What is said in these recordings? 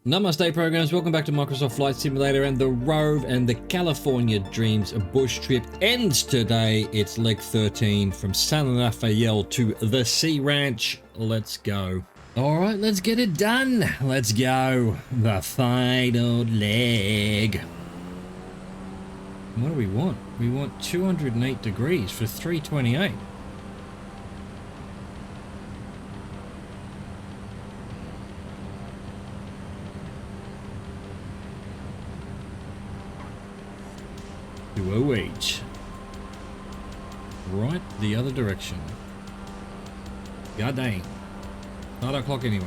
Namaste programs, welcome back to Microsoft Flight Simulator, and the Rove and the California Dreams bush trip ends today. It's leg 13 from San Rafael to the Sea Ranch. Let's go. Alright, let's get it done. Let's go. The final leg. What do we want? We want 208 degrees for 328. OH. Right the other direction. God dang. 9 o'clock anyway.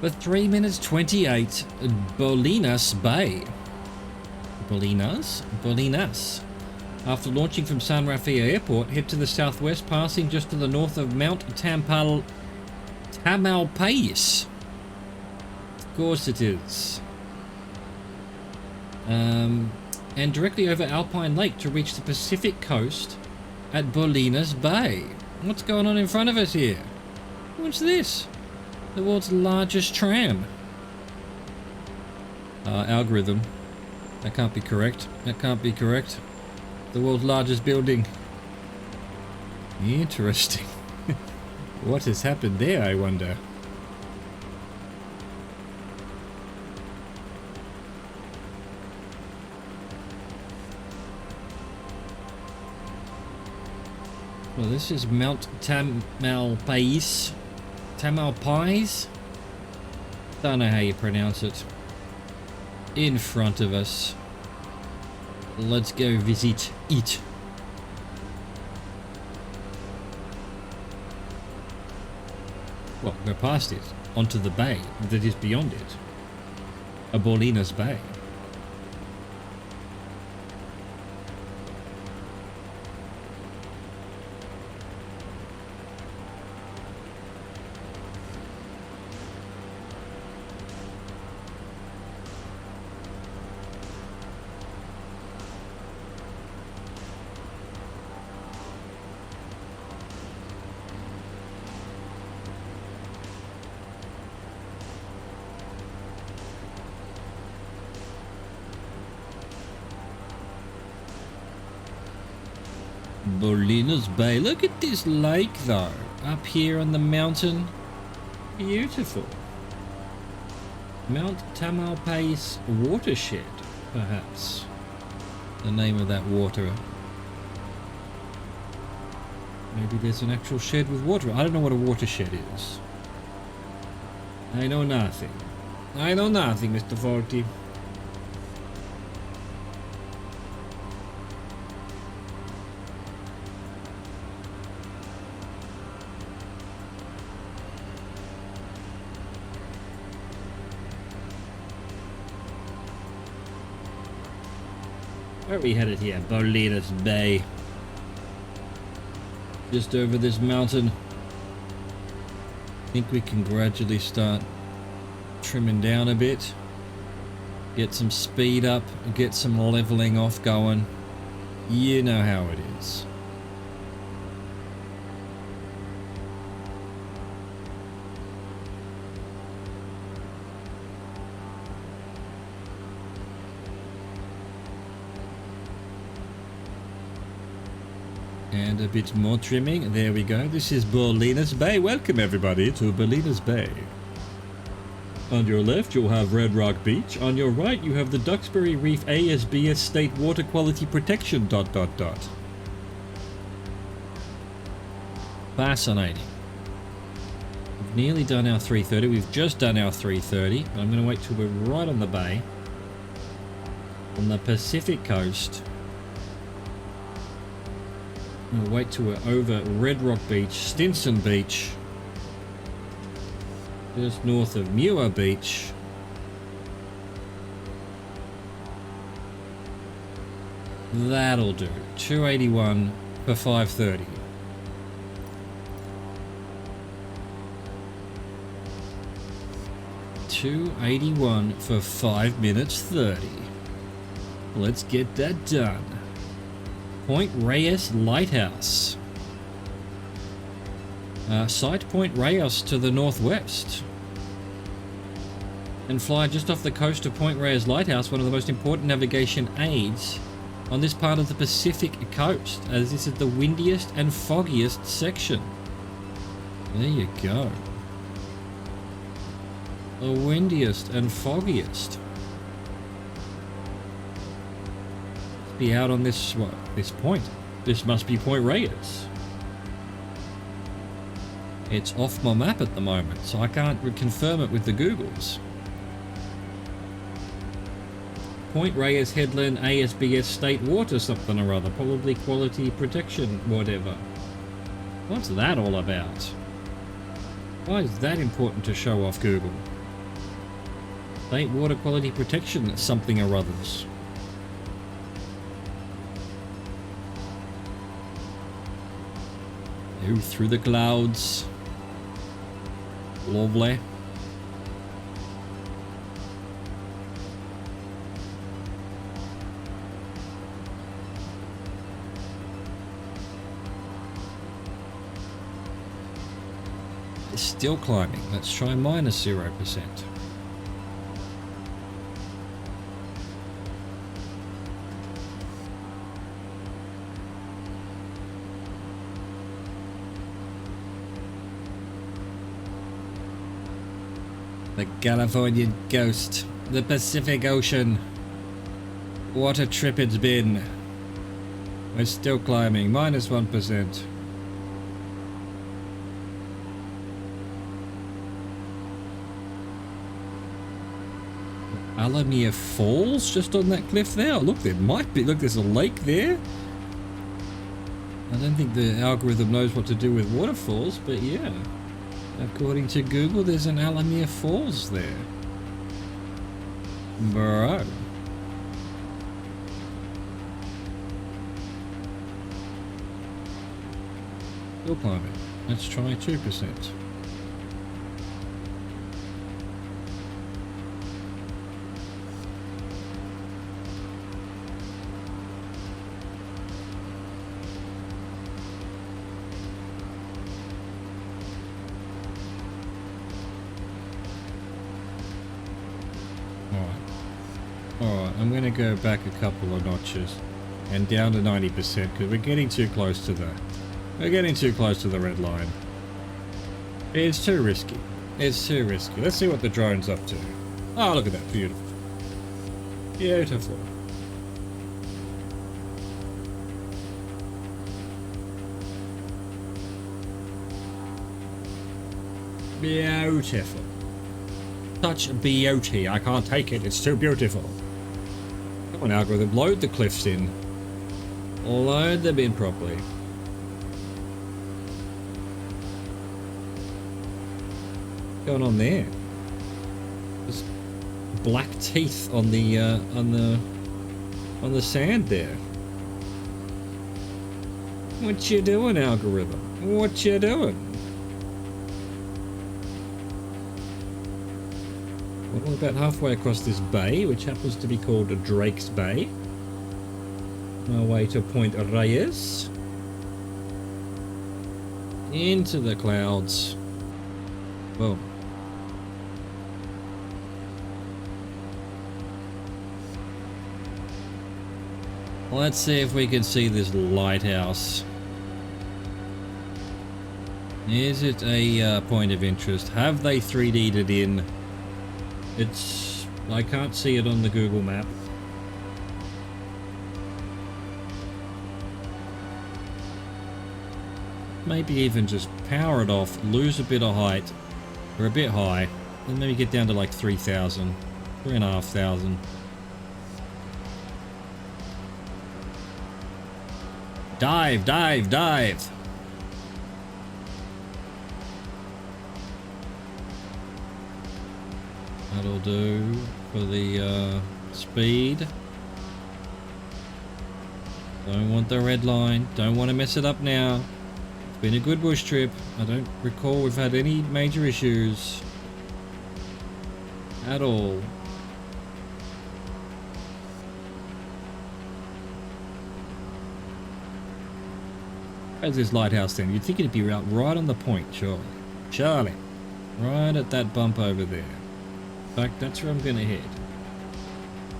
But 3 minutes 28, Bolinas Bay. Bolinas. After launching from San Rafael Airport, head to the southwest, passing just to the north of Mount Tamalpais. Of course it is. And directly over Alpine Lake to reach the Pacific coast at Bolinas Bay. What's going on in front of us here? What's this? The world's largest tram. Algorithm. That can't be correct. That can't be correct. The world's largest building. Interesting. What has happened there, I wonder? Well, this is Mount Tamalpais. Tamalpais? Don't know how you pronounce it. In front of us. Let's go visit it. Well, go past it. Onto the bay that is beyond it. A Bolinas Bay. Bolinas Bay. Look at this lake though, up here on the mountain. Beautiful. Mount Tamalpais watershed, perhaps. The name of that water. Maybe there's an actual shed with water. I don't know what a watershed is. I know nothing. I know nothing, Mr. Forty. Where are we headed here? Bolinas Bay. Just over this mountain. I think we can gradually start trimming down a bit. Get some speed up. Get some leveling off going. You know how it is. And a bit more trimming. There we go. This is Bolinas Bay. Welcome everybody to Bolinas Bay. On your left you'll have Red Rock Beach. On your right you have the Duxbury Reef ASBS State Water Quality Protection ... Fascinating. We've nearly done our 330. We've just done our 330. I'm going to wait till we're right on the bay. On the Pacific coast. We'll wait till we're over Red Rock Beach, Stinson Beach, just north of Muir Beach. That'll do. 281 for 530. $281 for 5 minutes 30. Let's get that done. Point Reyes Lighthouse. Sight Point Reyes to the northwest. and fly just off the coast of Point Reyes Lighthouse, one of the most important navigation aids on this part of the Pacific coast, as this is the windiest and foggiest section. There you go. The windiest and foggiest. Be out on this, what, this point. This must be Point Reyes. It's off my map at the moment, so I can't confirm it with the Googles. Point Reyes Headland ASBS State Water something or other. Probably quality protection, whatever. What's that all about? Why is that important to show off Google? State water quality protection something or others. Oh, through the clouds. Lovely. It's still climbing. Let's try minus 0%. The California ghost. The Pacific Ocean. What a trip it's been. We're still climbing. Minus 1%. Alamere Falls just on that cliff there. Oh, look, there might be. Look, there's a lake there. I don't think the algorithm knows what to do with waterfalls, but yeah. According to Google, there's an Alamere Falls there. Bro. Still climbing. Let's try 2%. Alright, I'm going to go back a couple of notches and down to 90% because we're getting too close to the red line. It's too risky. It's too risky. Let's see what the drone's up to. Oh, look at that. Beautiful. Beautiful. Beautiful. Such beauty. I can't take it. It's too beautiful. Come on, algorithm. Load the cliffs in. Load them in properly. What's going on there? There's black teeth on the sand there. What you doing, algorithm? What you doing? We're about halfway across this bay, which happens to be called Drake's Bay. On our way to Point Reyes. Into the clouds. Boom. Let's see if we can see this lighthouse. Is it a point of interest? Have they 3D'd it in? I can't see it on the Google map. Maybe even just power it off, lose a bit of height, or a bit high, and maybe get down to like 3,000, 3,500. Dive, dive, dive! That'll do for the speed. Don't want the red line. Don't want to mess it up now. It's been a good bush trip. I don't recall we've had any major issues at all. Where's this lighthouse then? You'd think it'd be right on the point, surely. Charlie. Right at that bump over there. fact, that's where I'm going to head.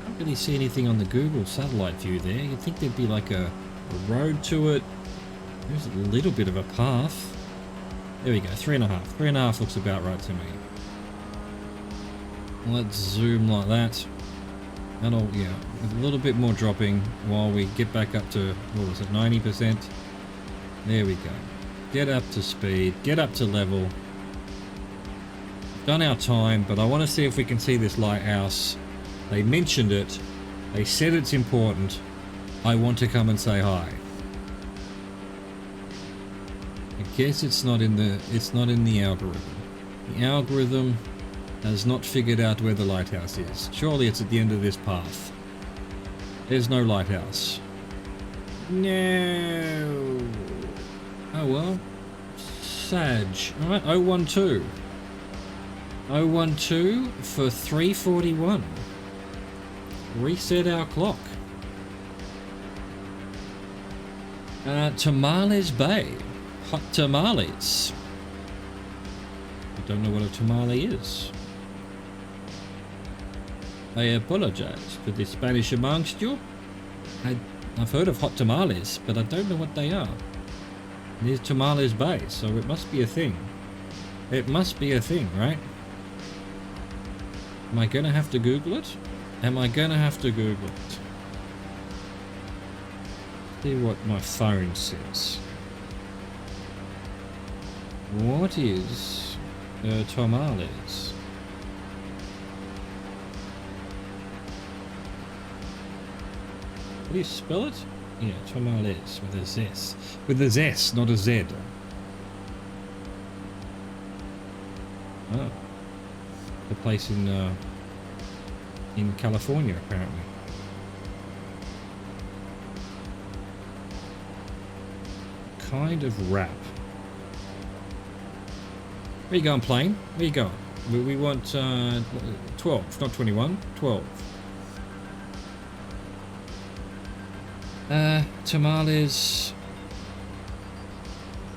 I don't really see anything on the Google satellite view there. You'd think there'd be like a road to it. There's a little bit of a path. There we go, 3.5. 3.5 looks about right to me. Let's zoom like that. That'll, yeah, with a little bit more dropping while we get back up to, what was it, 90%? There we go. Get up to speed, get up to level. Done our time, but I want to see if we can see this lighthouse. They mentioned it. They said it's important. I want to come and say hi. I guess it's not in the algorithm. The algorithm has not figured out where the lighthouse is. Surely it's at the end of this path. There's no lighthouse. No. Oh well. Sag. Alright, 012. 012 for 3:41. Reset our clock. Tamales Bay. Hot tamales. I don't know what a tamale is. I apologize for the Spanish amongst you. I've heard of hot tamales, but I don't know what they are. There's Tamales Bay, so it must be a thing. It must be a thing, right? Am I gonna have to Google it? Am I gonna have to Google it? See what my phone says. What is tamales? How do you spell it? Yeah, tamales with a Z. With a Z, not a Z. Oh. The place in California, apparently. Kind of wrap. Where you going, plane? Where you going? We want 12, not 21, 12. Tamales.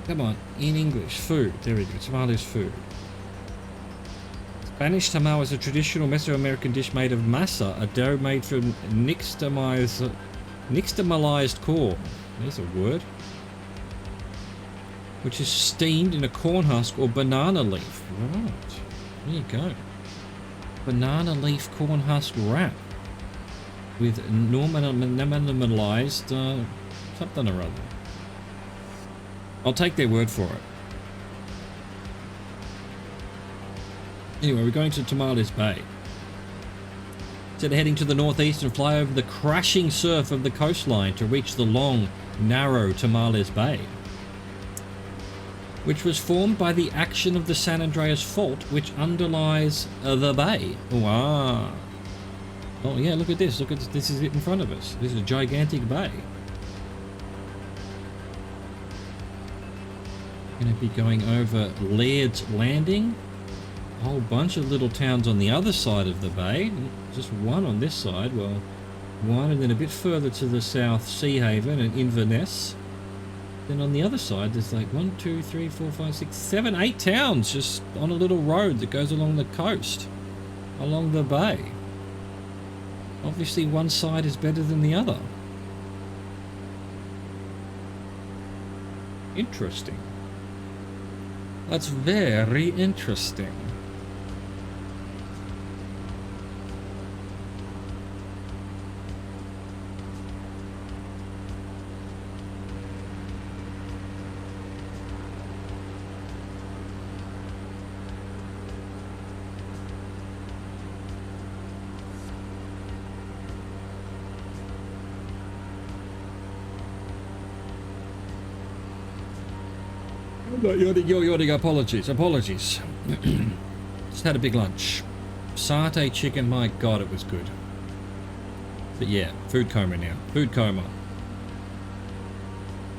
Come on, in English. Food. There we go. Tamales food. Spanish tamal is a traditional Mesoamerican dish made of masa, a dough made from nixtamalized corn. There's a word. Which is steamed in a corn husk or banana leaf. Right. There you go. Banana leaf corn husk wrap. With normalized something or other. I'll take their word for it. Anyway, we're going to Tamales Bay. Instead of heading to the northeast and fly over the crashing surf of the coastline to reach the long, narrow Tamales Bay, which was formed by the action of the San Andreas Fault, which underlies the bay. Wow. Oh yeah, look at this. Look at this. This is it in front of us. This is a gigantic bay. Going to be going over Laird's Landing. A whole bunch of little towns on the other side of the bay. Just one on this side. Well, one, and then a bit further to the south, Sea Haven and Inverness. Then on the other side, there's like 1, 2, 3, 4, 5, 6, 7, 8 towns just on a little road that goes along the coast, along the bay. Obviously, one side is better than the other. Interesting. That's very interesting. Apologies. Just had a big lunch. Satay chicken, my god, it was good. But yeah, food coma now. Food coma.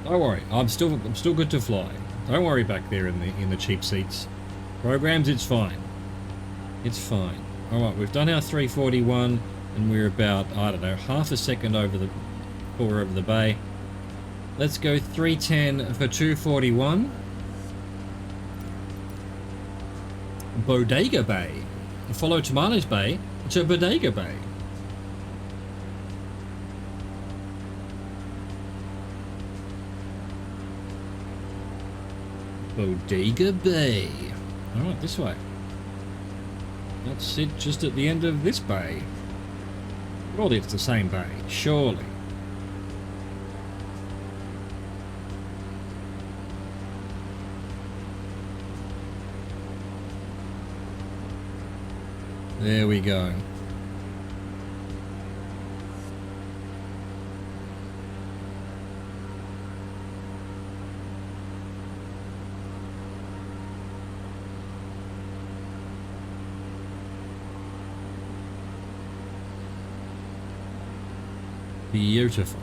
Don't worry, I'm still good to fly. Don't worry back there in the cheap seats. Programs, it's fine. It's fine. Alright, we've done our 341 and we're about, I don't know, half a second over the bay. Let's go 310 for 241. Bodega Bay. follow Tamales Bay to Bodega Bay. Bodega Bay. Alright, this way. That's it, just at the end of this bay. Surely it's the same bay, surely. There we go. Beautiful.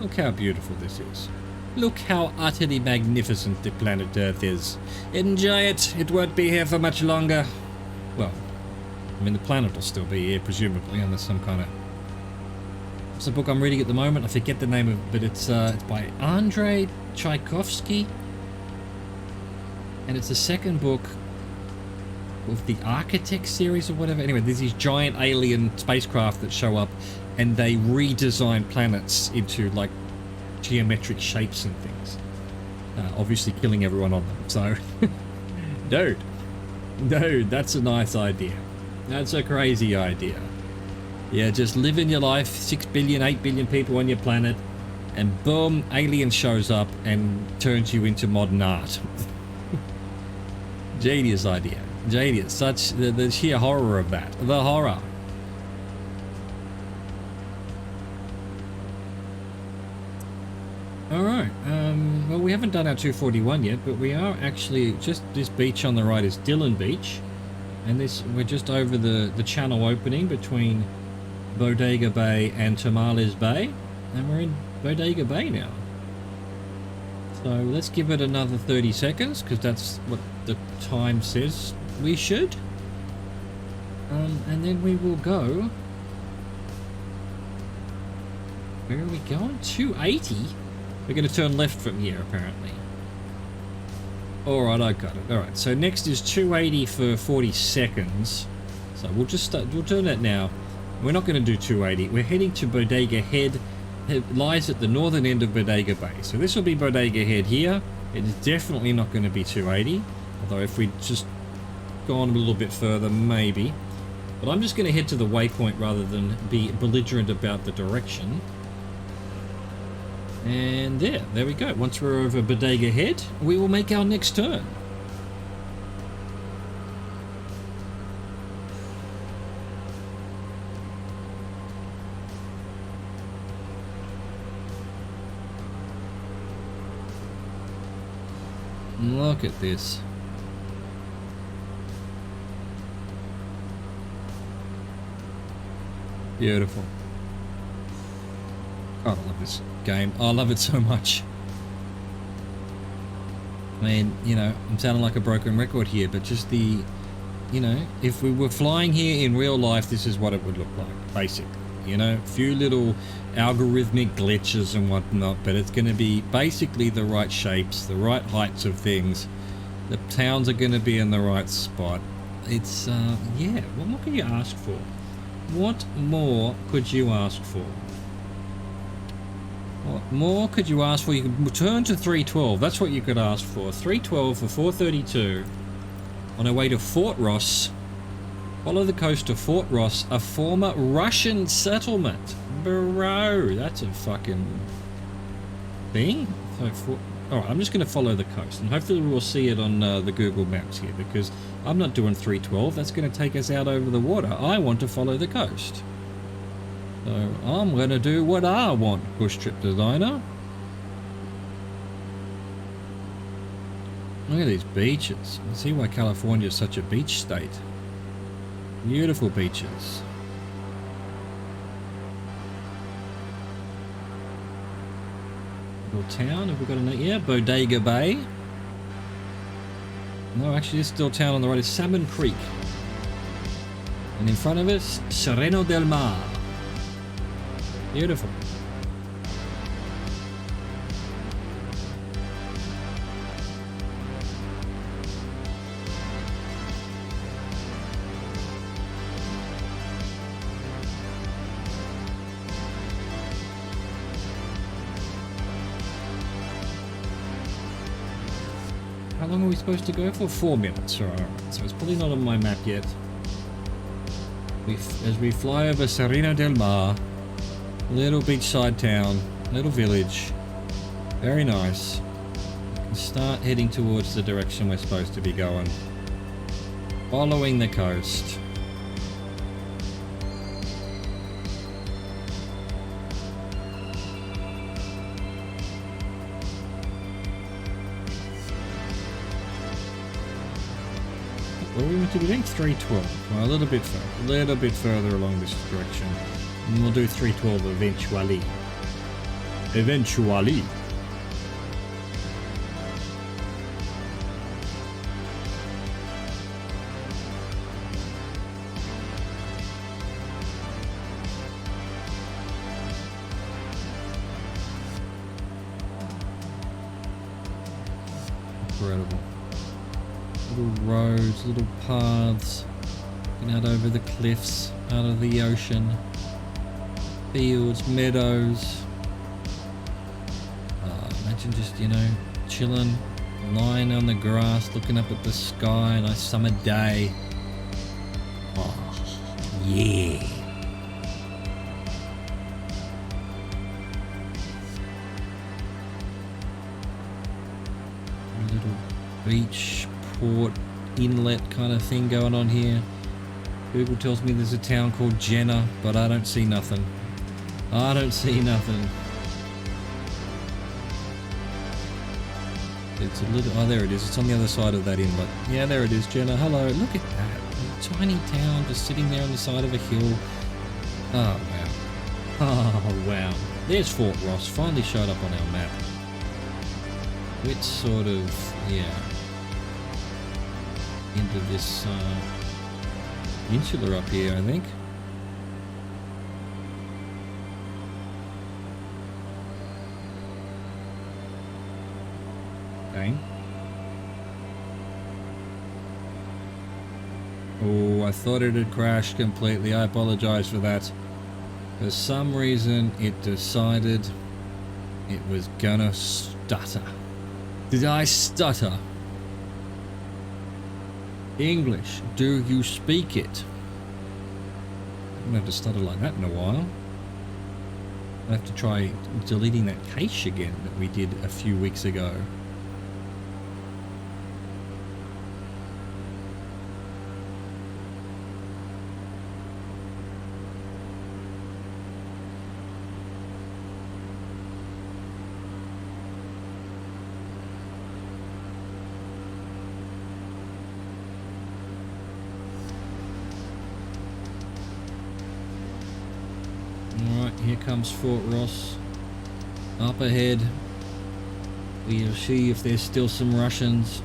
Look how beautiful this is. Look how utterly magnificent the planet Earth is. Enjoy it. It won't be here for much longer. Well, I mean, the planet will still be here, presumably, unless some kind of... It's a book I'm reading at the moment. I forget the name of it, but it's by Andrei Tchaikovsky. And it's the second book of the Architect series or whatever. Anyway, there's these giant alien spacecraft that show up, and they redesign planets into, like, geometric shapes and things. Obviously killing everyone on them. So, dude, that's a nice idea. That's a crazy idea. Yeah, just living your life, 6 billion, 8 billion people on your planet, and boom, alien shows up and turns you into modern art. Genius idea. Genius. Such the sheer horror of that. The horror. Alright, well, we haven't done our 241 yet, but we are actually just this beach on the right is Dillon Beach, and this we're just over the channel opening between Bodega Bay and Tamales Bay, and we're in Bodega Bay now. So let's give it another 30 seconds, because that's what the time says we should. And then we will go... Where are we going? 280? We're going to turn left from here, apparently. Alright, I got it. Alright, so next is 280 for 40 seconds. So we'll just start, we'll turn that now. We're not going to do 280. We're heading to Bodega Head. It lies at the northern end of Bodega Bay. So this will be Bodega Head here. It is definitely not going to be 280. Although if we just go on a little bit further, maybe. But I'm just going to head to the waypoint rather than be belligerent about the direction. And there we go. Once we're over Bodega Head, we will make our next turn. Look at this. Beautiful. Oh, I love this game. I love it so much. I mean, you know, I'm sounding like a broken record here, but just the, you know, if we were flying here in real life, this is what it would look like, basically. You know, a few little algorithmic glitches and whatnot, but it's going to be basically the right shapes, the right heights of things. The towns are going to be in the right spot. It's, yeah, what more can you ask for? What more could you ask for? What more could you ask for? You can return to 312. That's what you could ask for. 312 for 432. On our way to Fort Ross. Follow the coast to Fort Ross, a former Russian settlement. Bro, that's a fucking thing. So, alright, I'm just going to follow the coast. And hopefully we'll see it on the Google Maps here. Because I'm not doing 312. That's going to take us out over the water. I want to follow the coast. So I'm going to do what I want, Bush Trip Designer. Look at these beaches. You see why California is such a beach state. Beautiful beaches. Little town, have we got a name? Yeah, Bodega Bay. No, actually this little town on the right is Salmon Creek. And in front of us, Sereno del Mar. Beautiful. How long are we supposed to go for? 4 minutes. Alright, so it's probably not on my map yet. As we fly over Serena del Mar, little beachside town, little village, very nice. We can start heading towards the direction we're supposed to be going, following the coast. Well, we went to be doing 312. Well, a little bit further along this direction. And we'll do 312 eventually. Eventually. Incredible. Little roads, little paths, getting out over the cliffs, out of the ocean, fields, meadows. Imagine just, you know, chilling, lying on the grass, looking up at the sky, nice summer day. Oh, yeah. A little beach, port, inlet kind of thing going on here. Google tells me there's a town called Jenna, but I don't see nothing. I don't see nothing. It's a little... Oh, there it is. It's on the other side of that inlet. Yeah, there it is, Jenna. Hello. Look at that. A tiny town just sitting there on the side of a hill. Oh, wow. Oh, wow. There's Fort Ross. Finally showed up on our map. Which sort of... Yeah. Into this insular up here, I think. Okay. Oh, I thought it had crashed completely. I apologize for that. For some reason, it decided it was gonna stutter. Did I stutter? English, do you speak it? I haven't had to stutter like that in a while. I have to try deleting that cache again that we did a few weeks ago. Here comes Fort Ross. Up ahead. We'll see if there's still some Russians.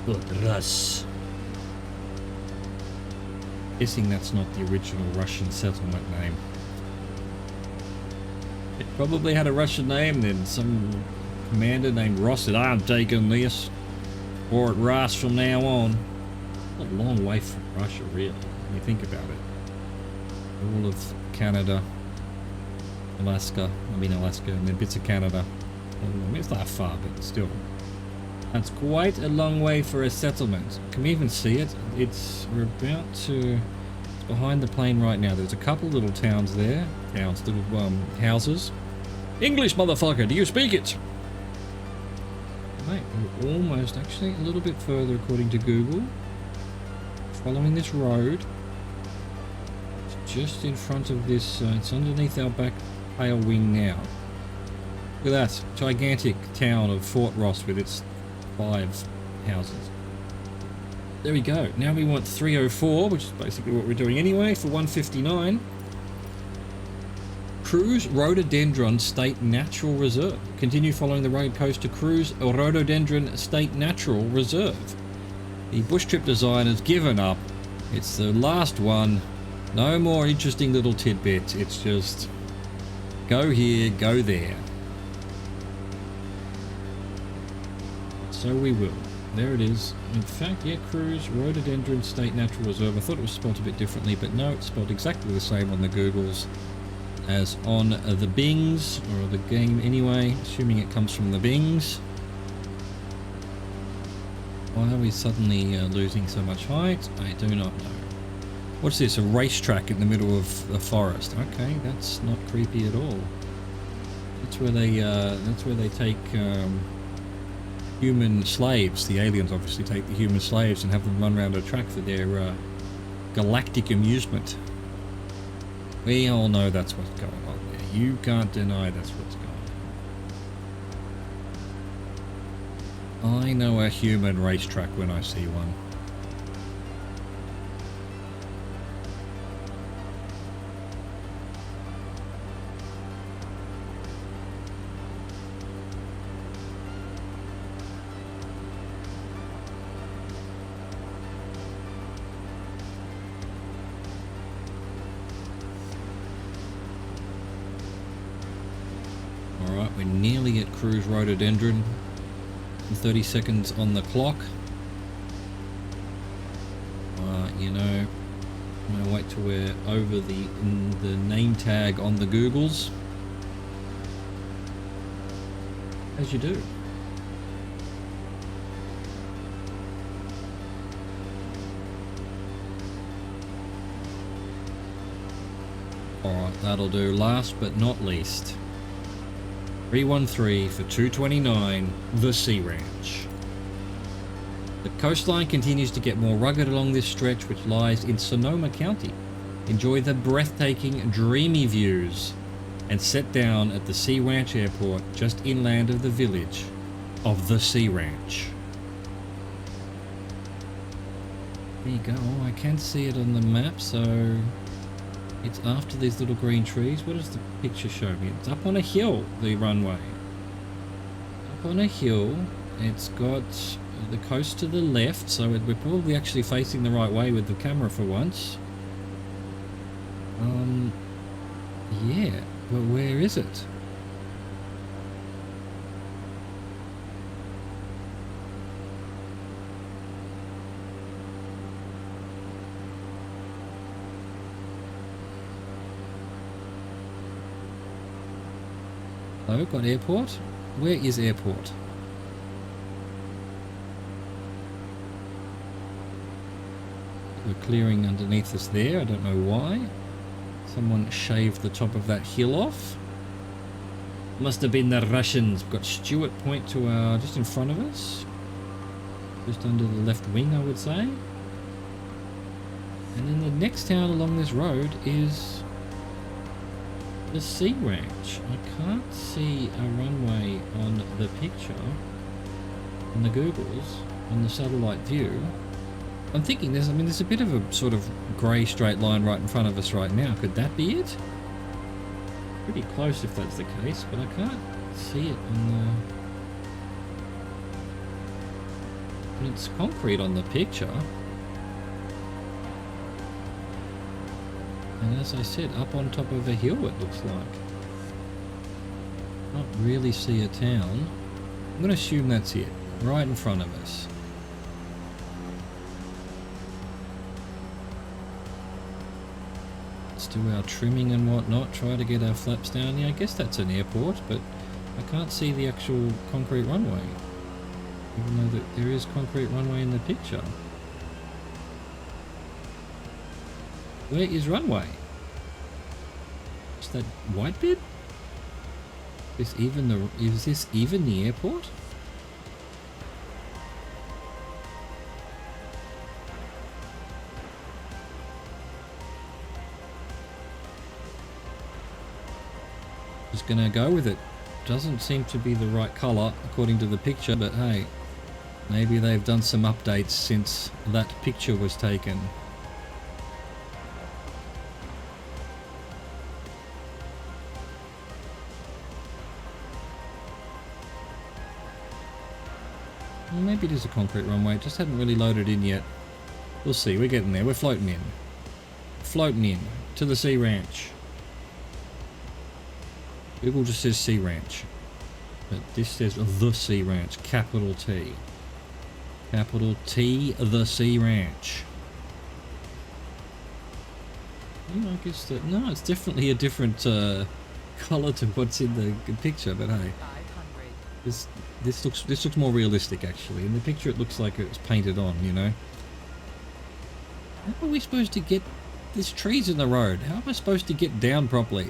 Fort Ross. Guessing that's not the original Russian settlement name. It probably had a Russian name, then some commander named Ross said, I'm taking this Fort Ross from now on. A long way from Russia, really, when you think about it. All of Canada, Alaska, and then bits of Canada. I mean, it's not far, but still. That's quite a long way for a settlement. Can we even see it? We're about to... It's behind the plane right now. There's a couple little towns there. Little houses. English, motherfucker, do you speak it? Right, we're almost, actually, a little bit further according to Google. Following this road. It's just in front of this, it's underneath our back tail wing now. Look at that, gigantic town of Fort Ross with its 5 houses. There we go. Now we want 304, which is basically what we're doing anyway, for 159. Cruise Rhododendron State Natural Reserve. Continue following the road coast to Cruise Rhododendron State Natural Reserve. The bush trip design has given up. It's the last one. No more interesting little tidbits. It's just go here, go there. So we will. There it is. In fact, yeah, Cruise, Rhododendron State Natural Reserve. I thought it was spelled a bit differently, but no, it's spelled exactly the same on the Googles as on the Bings, or the game anyway, assuming it comes from the Bings. Why are we suddenly losing so much height? I do not know. What's this? A racetrack in the middle of the forest. Okay, that's not creepy at all. That's where they take human slaves. The aliens obviously take the human slaves and have them run around a track for their galactic amusement. We all know that's what's going on there. You can't deny that's what's going on. I know a human racetrack when I see one. Alright, we're nearly at Cruise Rhododendron. 30 seconds on the clock. You know, I'm going to wait till we're over the name tag on the Googles. As you do. Alright, that'll do. Last but not least. 313 for 229, the Sea Ranch. The coastline continues to get more rugged along this stretch, which lies in Sonoma County. Enjoy the breathtaking, dreamy views and set down at the Sea Ranch Airport just inland of the village of the Sea Ranch. There you go. Oh, I can see it on the map, so it's after these little green trees. What does the picture show me? It's up on a hill, the runway. Up on a hill. It's got the coast to the left, so we're probably actually facing the right way with the camera for once. Yeah, but where is it? Hello, got airport? Where is airport? We're clearing underneath us there, I don't know why. Someone shaved the top of that hill off. Must have been the Russians. We've got Stewart Point to our, just in front of us. Just under the left wing, I would say. And then the next town along this road is the Sea Ranch. I can't see a runway on the picture, on the Googles, on the satellite view. I'm thinking there's a bit of a sort of grey straight line right in front of us right now. Could that be it? Pretty close if that's the case, but I can't see it on the... And it's concrete on the picture. And as I said, up on top of a hill it looks like. Can't really see a town. I'm going to assume that's it. Right in front of us. Let's do our trimming and whatnot. Try to get our flaps down. Yeah, I guess that's an airport, but I can't see the actual concrete runway. Even though that there is concrete runway in the picture. Where is runway? Is that white bit? Is this even the airport? Just gonna go with it. Doesn't seem to be the right colour according to the picture, but hey, maybe they've done some updates since that picture was taken. Well, maybe it is a concrete runway, it just hadn't really loaded in yet. We'll see, we're getting there, we're floating in. Floating in to the Sea Ranch. Google just says Sea Ranch, but this says the Sea Ranch, capital T. Capital T, the Sea Ranch. Yeah, I guess that, no, it's definitely a different color to what's in the picture, but hey. This looks more realistic actually. In the picture it looks like it was painted on, you know. How are we supposed to get... There's trees in the road. How am I supposed to get down properly?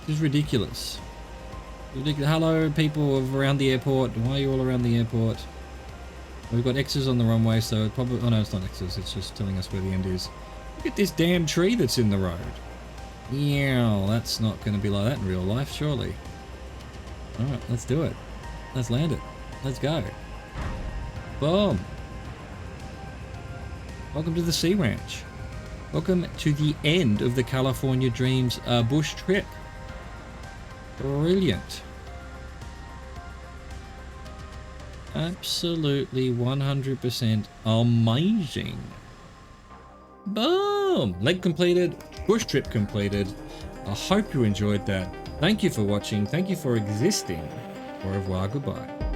This is ridiculous. Hello, people of around the airport. Why are you all around the airport? We've got X's on the runway, so it probably... Oh no, it's not X's. It's just telling us where the end is. Look at this damn tree that's in the road. Yeah, that's not going to be like that in real life, surely. Alright, let's do it. Let's land it. Let's go. Boom. Welcome to the Sea Ranch. Welcome to the end of the California Dreams bush trip. Brilliant. Absolutely 100% amazing. Boom! Leg completed. Bush trip completed. I hope you enjoyed that. Thank you for watching. Thank you for existing. Au revoir. Goodbye.